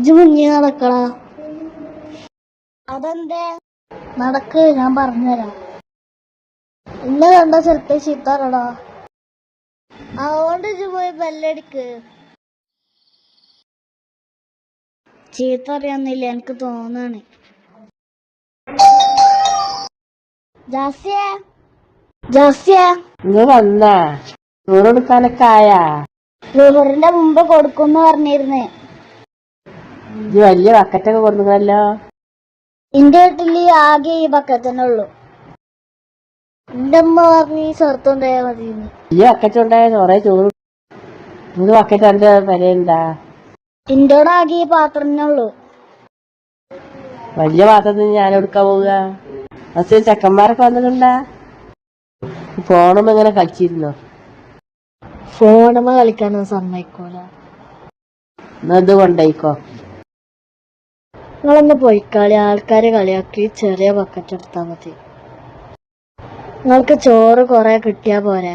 ഇജ്ജ് മുങ്ങി നടക്കണ. അതെന്തേ? നടക്ക്, ഞാൻ പറഞ്ഞുതരാം. ഇന്നെ കണ്ട ചെറുപ്പം ചീത്താറടാ. അതുകൊണ്ട് ഇജ്ജ് പോയി ബെല്ലടിക്ക്. ചീത്ത അറിയാന്നില്ല, എനിക്ക് തോന്നാണ്. ജാസിയെ, ജാസിയെ, ഇങ്ങ് വന്നാ ചോറ് കൊടുക്കാനൊക്കെ ആയാ? ലുഹറിന്റെ മുമ്പ് കൊടുക്കുന്ന് പറഞ്ഞിരുന്നേ. ഇത് വലിയ ബക്കറ്റൊക്കെ കൊടുക്കുന്നല്ലോ. എന്റെ വീട്ടില് ആകെ ഈ ബക്കറ്റ് തന്നെ ഉള്ളു. എന്റെ അമ്മ പറഞ്ഞ് ചെറുത്തുണ്ടായാ മതി. വലിയ ബക്കറ്റ് ഉണ്ടായ കുറെ ചോറ്. ഇത് ബക്കറ്റ് എന്റെ വിലയുണ്ടാ? ഇന്റോടെ ആകെ ഈ പാത്രം തന്നെ ഉള്ളു. വലിയ പാത്രത്തിന് ഞാൻ എടുക്കാൻ പോവുക. പക്ഷേ ചെക്കന്മാരൊക്കെ വന്നിട്ടുണ്ടാ? ഫോണും ഇങ്ങനെ കളിച്ചിരുന്നോ? ഫോണുമ്മ കളിക്കാനൊന്നും സമ്മതിക്കൂല. എന്നാ ഇത് കൊണ്ടേക്കോ. നിങ്ങളൊന്ന് പോയിക്കളി, ആൾക്കാര് കളിയാക്കി ചെറിയ ബക്കറ്റ് എടുത്താ മതി. നിങ്ങൾക്ക് ചോറ് കൊറേ കിട്ടിയാ പോരെ?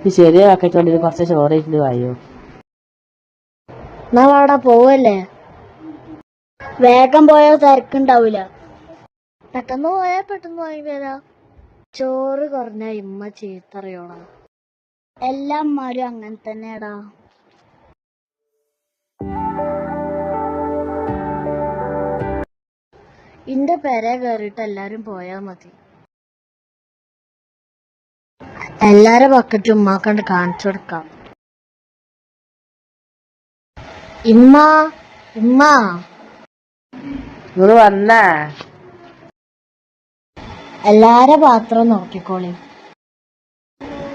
ഈ ചെറിയ ബക്കറ്റ് കൊണ്ട് ഇത് കുറച്ച് ചോറ് ഇരുന്ന് വായോ. എന്നാ അവിടെ പോവല്ലേ? വേഗം പോയാൽ തിരക്കുണ്ടാവൂല. പെട്ടെന്ന് പോയാൽ പെട്ടെന്ന് വാങ്ങി തരാം. ചോറ് കുറഞ്ഞ ഇമ്മ ചീത്തറിയോളാം. എല്ലാ അമ്മമാരും അങ്ങനെ തന്നെയാടാ. ഇന്റെ പെരെ കയറിയിട്ട് എല്ലാരും പോയാ മതി. എല്ലാരും ബക്കറ്റ് ഉമ്മാക്കണ്ട് കാണിച്ചു കൊടുക്കാം. ഇമ്മ, ഇമ്മ, ഇങ്ങള് വന്നാ? എല്ലാരെ പാത്രം നോക്കിക്കോളി.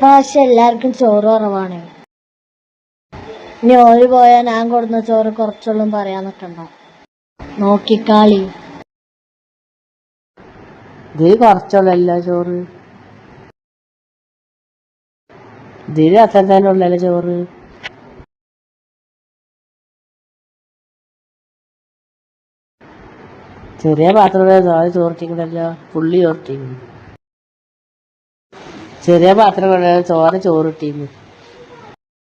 പക്ഷെ എല്ലാവർക്കും ചോറ് കുറവാണ്. ഇനി ഓര് പോയാൽ ഞാൻ കൊടുന്ന ചോറ് കുറച്ചുള്ളും പറയാൻ നിൽക്കണ്ട. നോക്കിക്കാളി. ഇതിൽ കുറച്ചുള്ളല്ലോ ചോറ്. ഇതിൽ അത്ര തന്നെ ഉള്ളല്ലോ ചോറ്. ചെറിയ പാത്രം ചോറിട്ടിക്കണല്ലോ. പുള്ളി ചോറിട്ടിക്കുന്നു. ചെറിയ പാത്രം കൊണ്ടല്ലോ ചോറിട്ടിന്ന്.